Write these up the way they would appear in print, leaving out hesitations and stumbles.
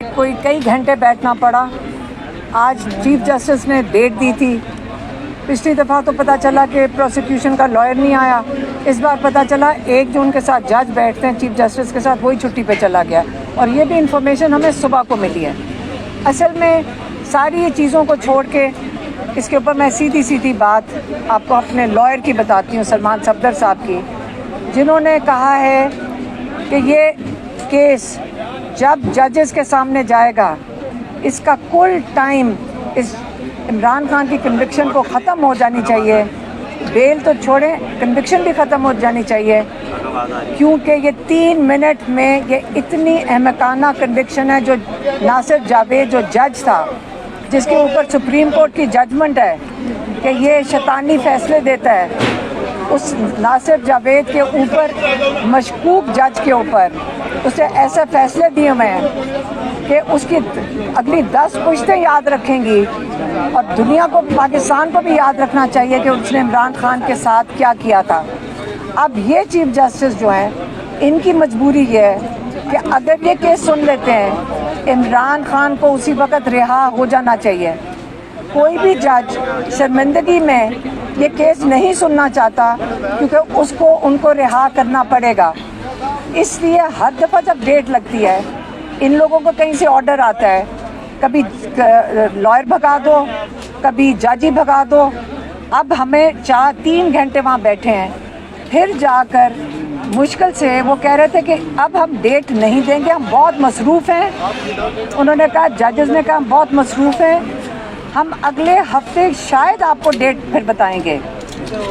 कोई कई घंटे बैठना पड़ा। आज चीफ जस्टिस ने डेट दी थी। पिछली दफ़ा तो पता चला कि प्रोसिक्यूशन का लॉयर नहीं आया। इस बार पता चला 1 जून के साथ जज बैठते हैं चीफ जस्टिस के साथ, वही छुट्टी पे चला गया। और ये भी इंफॉर्मेशन हमें सुबह को मिली है। असल में सारी ये चीज़ों को छोड़ के इसके ऊपर मैं सीधी सीधी बात आपको अपने लॉयर की बताती हूँ, सलमान सफदर साहब की, जिन्होंने कहा है कि ये केस जब जजेस के सामने जाएगा, इसका कुल टाइम इस इमरान खान की कन्विक्शन को ख़त्म हो जानी चाहिए। बेल तो छोड़ें, कन्विक्शन भी ख़त्म हो जानी चाहिए, क्योंकि ये 3 मिनट में ये इतनी अहमकाना कन्विक्शन है। जो नासिर जावेद जो जज था, जिसके ऊपर सुप्रीम कोर्ट की जजमेंट है कि ये शैतानी फैसले देता है, उस नासिर जावेद के ऊपर, मशकूक जज के ऊपर उसे ऐसे फैसले दिए हुए हैं कि उसकी अगली 10 पुश्तें याद रखेंगी। और दुनिया को, पाकिस्तान को भी याद रखना चाहिए कि उसने इमरान खान के साथ क्या किया था। अब ये चीफ जस्टिस जो हैं, इनकी मजबूरी ये है कि अगर ये केस सुन लेते हैं, इमरान खान को उसी वक्त रिहा हो जाना चाहिए। कोई भी जज शर्मिंदगी में ये केस नहीं सुनना चाहता, क्योंकि उसको उनको रिहा करना पड़ेगा। इसलिए हर दफ़ा जब डेट लगती है, इन लोगों को कहीं से ऑर्डर आता है, कभी लॉयर भगा दो, कभी जज ही भगा दो। अब हमें 3 घंटे वहाँ बैठे हैं, फिर जाकर मुश्किल से वो कह रहे थे कि अब हम डेट नहीं देंगे, हम बहुत मसरूफ़ हैं। उन्होंने कहा, जजेस ने कहा, हम बहुत मसरूफ़ हैं, हम अगले हफ्ते शायद आपको डेट फिर बताएंगे।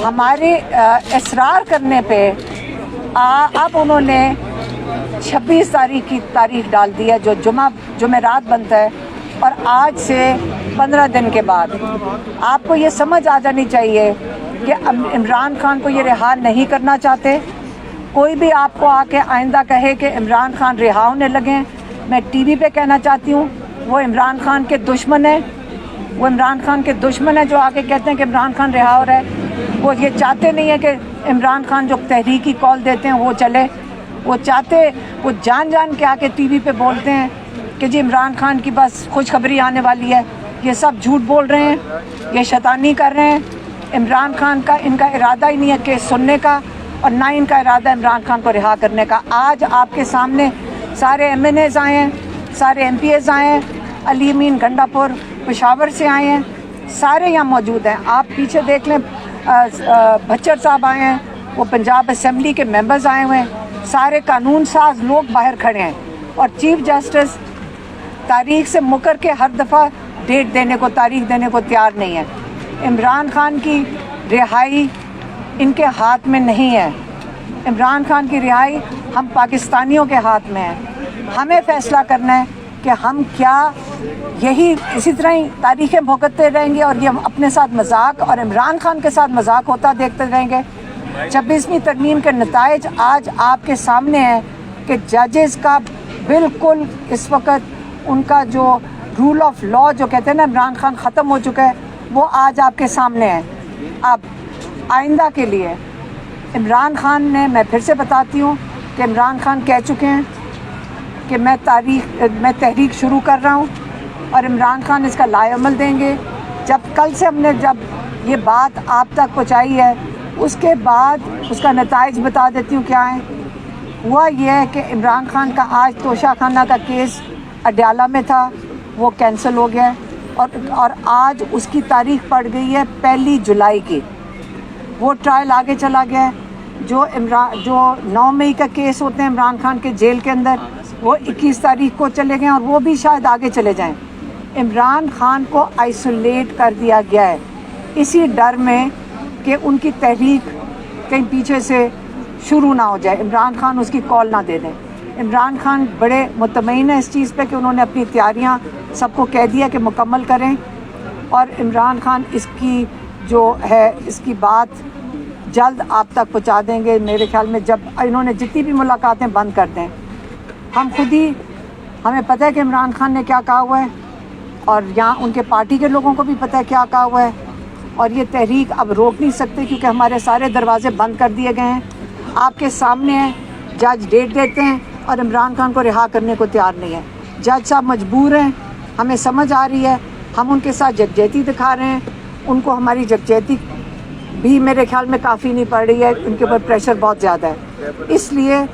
हमारे इसरार करने पे अब उन्होंने 26 तारीख की तारीख डाल दी है, जो जुमेरात बनता है, और आज से 15 दिन के बाद आपको ये समझ आ जानी चाहिए कि इमरान खान को ये रिहा नहीं करना चाहते। कोई भी आपको आके आइंदा कहे कि इमरान खान रिहा होने लगे, मैं टीवी पे कहना चाहती हूँ, वो इमरान खान के दुश्मन है। वो इमरान खान के दुश्मन है जो आके कहते हैं कि इमरान खान रिहा हो रहा है। वो ये चाहते नहीं है कि इमरान खान जो तहरीकी कॉल देते हैं वो चले। वो जान के आके टीवी पे बोलते हैं कि जी इमरान खान की बस खुशखबरी आने वाली है। ये सब झूठ बोल रहे हैं, ये शैतानी कर रहे हैं। इमरान खान का, इनका इरादा ही नहीं है केस सुनने का, और ना इनका इरादा इमरान खान को रिहा करने का। आज आपके सामने सारे MNAs आए हैं, सारे MPAs आए हैं, अली अमीन गंडापुर पेशावर से आए हैं, सारे यहाँ मौजूद हैं। आप पीछे देख लें, भच्चर साहब आए हैं, वो पंजाब असेंबली के मेंबर्स आए हुए हैं, सारे कानून साज लोग बाहर खड़े हैं। और चीफ जस्टिस तारीख से मुकर के हर दफ़ा डेट देने को, तारीख देने को तैयार नहीं है। इमरान खान की रिहाई इनके हाथ में नहीं है। इमरान खान की रिहाई हम पाकिस्तानियों के हाथ में है। हमें फ़ैसला करना है कि हम क्या यही इसी तरह ही तारीखें भुगतते रहेंगे और ये हम अपने साथ मजाक और इमरान खान के साथ मजाक होता देखते रहेंगे। 26वीं तरमीम के नताइज आज आपके सामने हैं कि जजेस का बिल्कुल इस वक्त उनका जो रूल ऑफ लॉ जो कहते हैं ना, इमरान खान ख़त्म हो चुका है, वो आज आपके सामने है। अब आइंदा के लिए इमरान खान ने, मैं फिर से बताती हूँ कि इमरान खान कह चुके हैं कि मैं तहरीक शुरू कर रहा हूँ, और इमरान खान इसका लाएअमल देंगे। जब ये बात आप तक पहुँचाई है, उसके बाद उसका नताइज बता देती हूँ क्या है। हुआ यह है कि इमरान खान का आज तोशा खाना का केस अडयाला में था, वो कैंसिल हो गया, और आज उसकी तारीख पड़ गई है 1 जुलाई की। वो ट्रायल आगे चला गया है। जो 9 मई का केस होते हैं इमरान खान के जेल के अंदर, वो 21 तारीख को चले गए, और वो भी शायद आगे चले जाएं। इमरान खान को आइसोलेट कर दिया गया है इसी डर में कि उनकी तहरीक कहीं पीछे से शुरू ना हो जाए, इमरान खान उसकी कॉल ना दे दें। इमरान खान बड़े मुतमईन है इस चीज़ पे कि उन्होंने अपनी तैयारियां सबको कह दिया कि मुकम्मल करें, और इमरान खान इसकी जो है इसकी बात जल्द आप तक पहुंचा देंगे। मेरे ख्याल में जब इन्होंने जितनी भी मुलाकातें बंद कर दें, हमें पता है कि इमरान खान ने क्या कहा हुआ है, और यहाँ उनके पार्टी के लोगों को भी पता है क्या कहा हुआ है, और ये तहरीक अब रोक नहीं सकते क्योंकि हमारे सारे दरवाजे बंद कर दिए गए हैं। आपके सामने है, जज डेट देते हैं और इमरान खान को रिहा करने को तैयार नहीं है। जज साहब मजबूर हैं, हमें समझ आ रही है, हम उनके साथ यकजहती दिखा रहे हैं, उनको हमारी यकजहती भी मेरे ख्याल में काफ़ी नहीं पड़ रही है, उनके ऊपर प्रेशर बहुत ज़्यादा है। इसलिए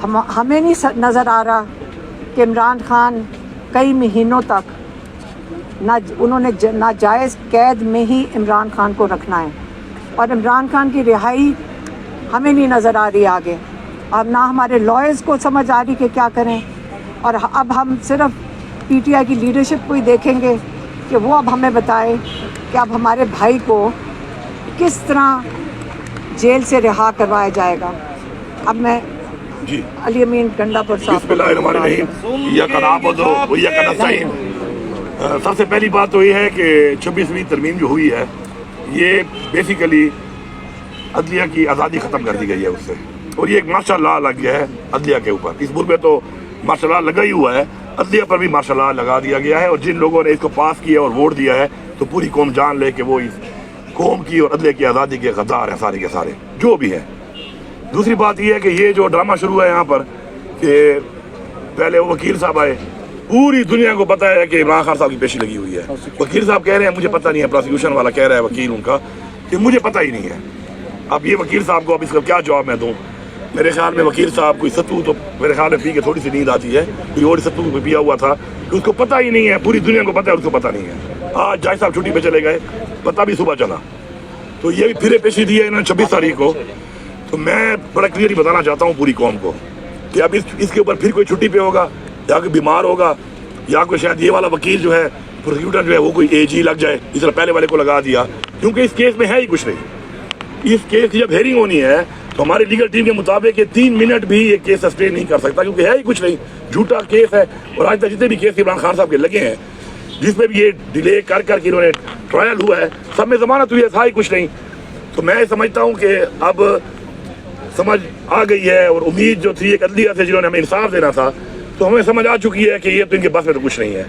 हमें नहीं नज़र आ रहा कि इमरान खान कई महीनों तक उन्होंने नाजायज़ कैद में ही इमरान खान को रखना है, और इमरान खान की रिहाई हमें नहीं नज़र आ रही आगे। अब ना हमारे लॉयर्स को समझ आ रही कि क्या करें, और अब हम सिर्फ पीटीआई की लीडरशिप को ही देखेंगे कि वो अब हमें बताए कि अब हमारे भाई को किस तरह जेल से रिहा करवाया जाएगा। अब मैं जी अली अमीन गंडापुर साहब, सबसे पहली बात तो ये है कि 26वीं तरमीम जो हुई है ये बेसिकली अदलिया की आज़ादी ख़त्म कर दी गई है उससे, और ये एक माशाअल्लाह लग गया है अदलिया के ऊपर। इस मुल्क में तो माशाअल्लाह लगा ही हुआ है, अदलिया पर भी माशाअल्लाह लगा दिया गया है, और जिन लोगों ने इसको पास किया और वोट दिया है तो पूरी कौम जान ले कि वो इस कौम की और अदलिया की आज़ादी के गद्दार हैं सारे के सारे जो भी हैं। दूसरी बात यह है कि ये जो ड्रामा शुरू है यहाँ पर कि पहले वो वकील साहब आए, पूरी दुनिया को पता है कि इमरान खान साहब की पेशी लगी हुई है। वकील साहब कह रहे हैं मुझे पता नहीं है, प्रोसिक्यूशन वाला कह रहा है वकील उनका कि मुझे पता ही नहीं है। अब ये वकील साहब को अब इसका क्या जवाब मैं दूँ? मेरे ख्याल में वकील साहब कोई सत्तू तो मेरे ख्याल में पी के थोड़ी सी नींद आती है, कोई और सत्तू को पिया हुआ था कि उसको पता ही नहीं है, पूरी दुनिया को पता है उसको पता नहीं है। आज जज साहब छुट्टी पे चले गए, पता भी सुबह चला, तो ये भी फिर पेशी दी है इन्होंने 26 तारीख को। तो मैं बड़ा क्लियरली बताना चाहता हूँ पूरी कौम को कि अब इसके ऊपर फिर कोई छुट्टी पे होगा या कोई बीमार होगा या कोई शायद ये वाला वकील जो है प्रोसिक्यूटर जो है वो कोई एजी लग जाए, इस तरह पहले वाले को लगा दिया, क्योंकि इस केस में है ही कुछ नहीं। इस केस की जब हेयरिंग होनी है तो हमारी लीगल टीम के मुताबिक 3 मिनट भी ये केस सस्टेन नहीं कर सकता, क्योंकि है ही कुछ नहीं, झूठा केस है। और आज तक जितने भी केस इमरान खान साहब के लगे हैं जिसमें भी ये डिले कर करके इन्होंने ट्रायल हुआ है, सब में जमानत हुई है, था ही कुछ नहीं। तो मैं समझता हूँ कि अब समझ आ गई है, और उम्मीद जो थी एक अदलिया से जिन्होंने हमें इंसाफ देना था, तो हमें समझ आ चुकी है कि ये तो इनके बस में तो कुछ नहीं है।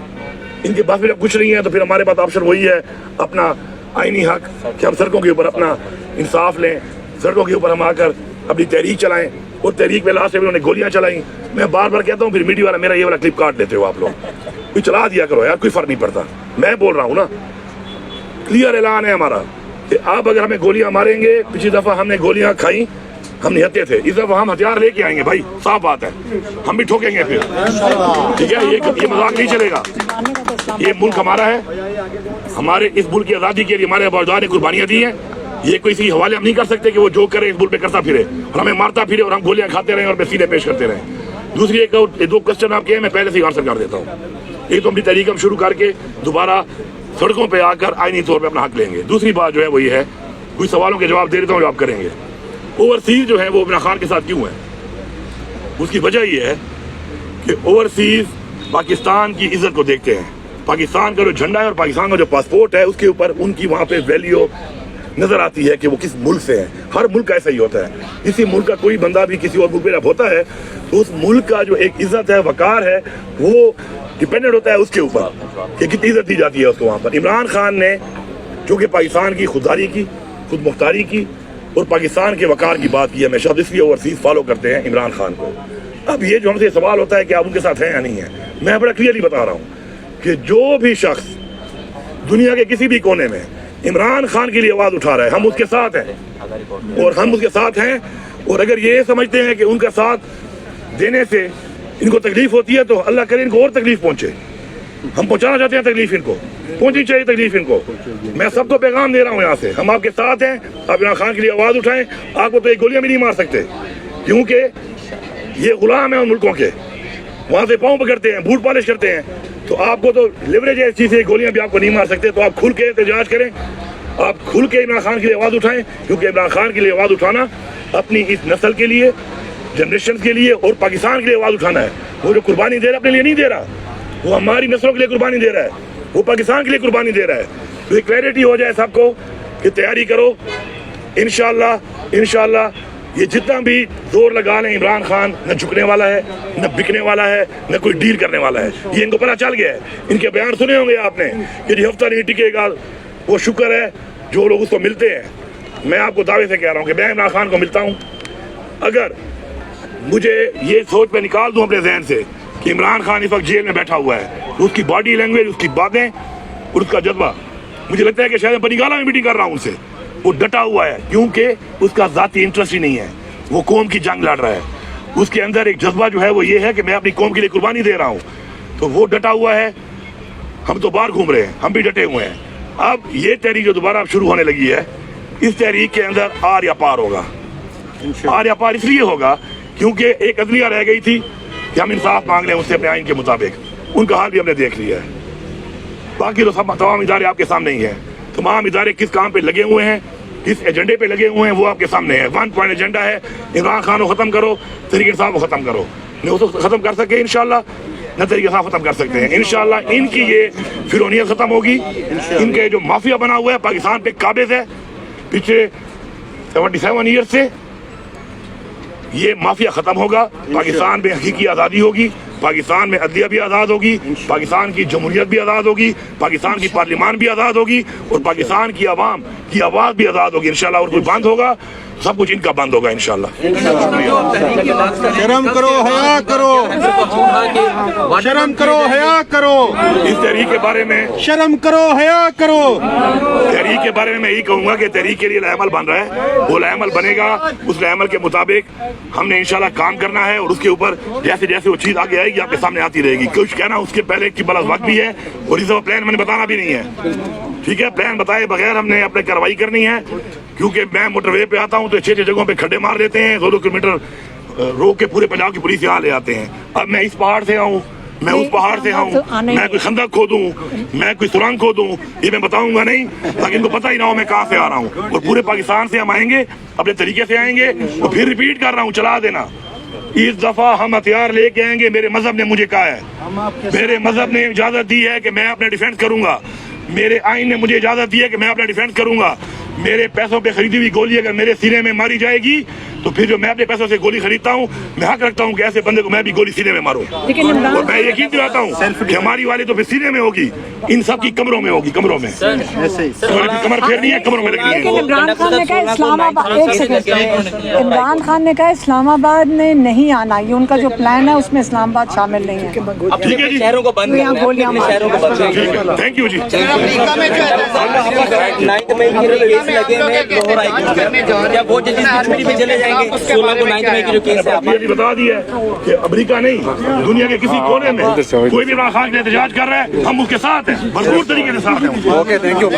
इनके बस में जब कुछ नहीं है तो फिर हमारे पास ऑप्शन वही है अपना आईनी हक कि हम सड़कों के ऊपर अपना इंसाफ लें, सड़कों के ऊपर हम आकर अपनी तहरीक चलाएं। और तहरीक में लास्ट में उन्होंने गोलियां चलाई। मैं बार बार कहता हूँ फिर मीडिया वाला मेरा ये वाला क्लिप काट लेते हो आप लोग, कोई चला दिया करो यार, कोई फर्क नहीं पड़ता। मैं बोल रहा हूँ ना, क्लियर ऐलान है हमारा कि आप अगर हमें गोलियां मारेंगे, पिछली दफा हमने गोलियां खाई, हम निहत्ते थे, इस दफा हम हथियार लेके आएंगे भाई, साफ बात है, हम भी ठोकेंगे फिर, ठीक है। ये मजाक नहीं चलेगा। ये मुल्क हमारा है, हमारे इस मुल्क की आज़ादी के लिए हमारे आबादार ने कुर्बानियां दी हैं। ये कोई इसी हवाले हम नहीं कर सकते कि वो जो करे इस मुल्क पे करता फिरे और हमें मारता फिरे और हम गोलियां खाते रहे और सीधे पेश करते रहे। दूसरी एक 2 क्वेश्चन आपके हैं, मैं पहले से ही आंसर कर देता हूँ। एक तो अपनी तहरीक हम शुरू करके दोबारा सड़कों पर आकर आईनी तौर पर अपना हक लेंगे। दूसरी बात जो है वो ये है, कुछ सवालों के जवाब दे देता हूँ जो आप करेंगे। ओवरसीज जो है वो इमरान खान के साथ क्यों है? उसकी वजह ये है कि ओवरसीज पाकिस्तान की इज्जत को देखते हैं। पाकिस्तान का जो झंडा है और पाकिस्तान का जो पासपोर्ट है उसके ऊपर उनकी वहाँ पे वैल्यू नजर आती है कि वो किस मुल्क से है। हर मुल्क का ऐसा ही होता है। किसी मुल्क का कोई बंदा भी किसी और मुल्क में जब होता है तो उस मुल्क का जो एक इज्जत है, वकार है, वो डिपेंडेंट होता है उसके ऊपर कि कितनी इज्जत दी जाती है उसको वहाँ पर। इमरान खान ने जो कि पाकिस्तान की खुददारी की, खुद मुख्तारी की और पाकिस्तान के वकार की बात की है, हमेशा इसलिए ओवरसीज फॉलो करते हैं इमरान खान को। अब ये जो हमसे सवाल होता है कि आप उनके साथ हैं या नहीं है, मैं बड़ा क्लियरली बता रहा हूँ कि जो भी शख्स दुनिया के किसी भी कोने में इमरान खान के लिए आवाज उठा रहा है, हम उसके साथ हैं और हम उसके साथ हैं। और अगर ये समझते हैं कि उनका साथ देने से इनको तकलीफ होती है तो अल्लाह करे इनको और तकलीफ पहुंचे। हम पहुंचाना चाहते हैं तकलीफ, इनको पहुंचनी चाहिए तकलीफ इनको। मैं सबको पैगाम दे रहा हूँ यहाँ से, हम आपके साथ हैं, आप इमरान खान के लिए आवाज उठाएं। आपको तो एक गोलियां भी नहीं मार सकते क्योंकि ये गुलाम है उन मुल्कों के, वहाँ से पाँव पकड़ते हैं, बूट पॉलिश करते हैं। तो आपको तो लिवरेज है इस चीज़ से, गोलियां भी आपको नहीं मार सकते। तो आप खुल के एहतजाज करें, आप खुल के इमरान खान के लिए आवाज़ उठाएं, क्योंकि इमरान खान के लिए आवाज़ उठाना अपनी इस नस्ल के लिए, जनरेशन के लिए और पाकिस्तान के लिए आवाज़ उठाना है। वो जो कुर्बानी दे रहा है अपने लिए नहीं दे रहा, वो हमारी नस्लों के लिए कुर्बानी दे रहा है, वो पाकिस्तान के लिए कुर्बानी दे रहा है। तो ये क्लैरिटी हो जाए सबको कि तैयारी करो। इंशाल्लाह ये जितना भी जोर लगा लें, इमरान खान न झुकने वाला है, न बिकने वाला है, न कोई डील करने वाला है। ये इनको पता चल गया है। इनके बयान सुने होंगे आपने कि जी हफ्ता नहीं टिकेगा, वो शुक्र है जो लोग उसको मिलते हैं। मैं आपको दावे से कह रहा हूँ कि मैं इमरान खान को मिलता हूँ। अगर मुझे ये सोच में निकाल दूँ अपने जहन से کہ عمران خان اس وقت جیل میں بیٹھا ہوا ہے. اس کی باڈی لینگویج, اس کی باتیں اور اس کا جذبہ, مجھے لگتا ہے کہ شاید بنی گالا میں میٹنگ کر رہا ہوں ان سے. وہ ڈٹا ہوا ہے کیونکہ اس کا ذاتی انٹرسٹ ہی نہیں ہے, وہ قوم کی جنگ لڑ رہا ہے. اس کے اندر ایک جذبہ جو ہے وہ یہ ہے کہ میں اپنی قوم کے لیے قربانی دے رہا ہوں. تو وہ ڈٹا ہوا ہے. ہم تو باہر گھوم رہے ہیں, ہم بھی ڈٹے ہوئے ہیں. اب یہ تحریک جو دوبارہ شروع ہونے لگی ہے, اس تحریک کے اندر آر یا پار ہوگا. آر یا پار اس لیے ہوگا کیونکہ ایک عدلیہ رہ گئی تھی کہ ہم انصاف مانگ لیں اس سے اپنے آئین کے مطابق. ان کا حال بھی ہم نے دیکھ لیا ہے. باقی تو تمام ادارے آپ کے سامنے ہی ہیں. تمام ادارے کس کام پہ لگے ہوئے ہیں, کس ایجنڈے پہ لگے ہوئے ہیں, وہ آپ کے سامنے ہے. 1 پوائنٹ ایجنڈا ہے, عمران خان کو ختم کرو, تحریک انصاف کو ختم کرو. نہ اس کو ختم کر سکے انشاءاللہ, نہ تحریک انصاف ختم کر سکتے ہیں انشاءاللہ. ان کی یہ فرونیت ختم ہوگی. ان کے جو مافیا بنا ہوا ہے پاکستان پہ قابض ہے پچھلے 77 ایئر سے, یہ مافیا ختم ہوگا. پاکستان میں حقیقی آزادی ہوگی. پاکستان میں عدلیہ بھی آزاد ہوگی. پاکستان کی جمہوریت بھی آزاد ہوگی. پاکستان کی پارلیمان بھی آزاد ہوگی. اور پاکستان کی عوام کی آواز بھی آزاد ہوگی انشاءاللہ. اور کوئی بند ہوگا, سب کچھ ان کا بند ہوگا انشاءاللہ. شرم کرو, حیا کرو, شرم کرو, حیا کرو. اس تحریک کے بارے میں شرم کرو, حیا کرو. تحریک کے بارے میں میں یہی کہوں گا کہ تحریک کے لیے لائحہ بن رہا ہے. وہ لائحہ بنے گا, اس لائحہ کے مطابق ہم نے انشاءاللہ کام کرنا ہے. اور اس کے اوپر جیسے جیسے وہ چیز آگے آئے گی آپ کے سامنے آتی رہے گی. کچھ کہنا اس کے پہلے کی بلا وقت بھی ہے, اور اس پلان میں نے بتانا بھی نہیں ہے. ٹھیک ہے, پلان بتائے بغیر ہم نے اپنے کارروائی کرنی ہے. کیونکہ میں موٹر وے پہ آتا ہوں تو 6 جگہوں پہ کھڈے مار دیتے ہیں, 2 کلومیٹر روک کے پورے پنجاب کی پولیس یہاں لے آتے ہیں. اب میں اس پہاڑ سے آؤں, میں اس پہاڑ سے آؤں, میں کوئی خندق کھودوں, میں کوئی سرنگ کھودوں, یہ میں بتاؤں گا نہیں تاکہ ان کو پتہ ہی نہ ہو میں کہاں سے آ رہا ہوں. اور پورے پاکستان سے ہم آئیں گے, اپنے طریقے سے آئیں گے. اور پھر ریپیٹ کر رہا ہوں, چلا دینا, اس دفعہ ہم ہتھیار لے کے آئیں گے. میرے مذہب نے مجھے کہا ہے, میرے مذہب نے اجازت دی ہے کہ میں اپنا ڈیفینس کروں گا. میرے آئین نے مجھے اجازت دی ہے کہ میں اپنا ڈیفینس کروں گا. میرے پیسوں پہ خریدی ہوئی گولی اگر میرے سینے میں ماری جائے گی تو پھر جو میں اپنے پیسوں سے گولی خریدتا ہوں, میں حق رکھتا ہوں کہ ایسے بندے کو میں بھی گولی سینے میں ماروں. اور میں یقین دلاتا ہوں کہ ہماری والی تو پھر سینے میں ہوگی, ان سب کی کمروں میں ہوگی, کمروں میں. کمر پھیرنی ہے, کمروں میں لگنی ہے. عمران خان نے کہا اسلام آباد, ایک سیکنڈ, عمران خان نے کہا اسلام آباد میں نہیں آنا, یہ ان کا جو پلان ہے اس میں اسلام آباد شامل نہیں ہے. ٹھیک ہے جی, شہروں کو بند یہاں گولیاں ٹھیک ہے, تھینک یو جی. وہ ججز کی چھٹی پہ چلے جائیں گے 16 کو 9 مئی کی جو کیس ہے. آپ نے یہ بتا دیا ہے کہ امریکہ نہیں, دنیا کے کسی کونے میں کوئی بھی عمران خان کے احتجاج کر رہا ہے, ہم اس کے ساتھ ہیں, بھرپور طریقے سے ساتھ ہیں. Okay, thank you.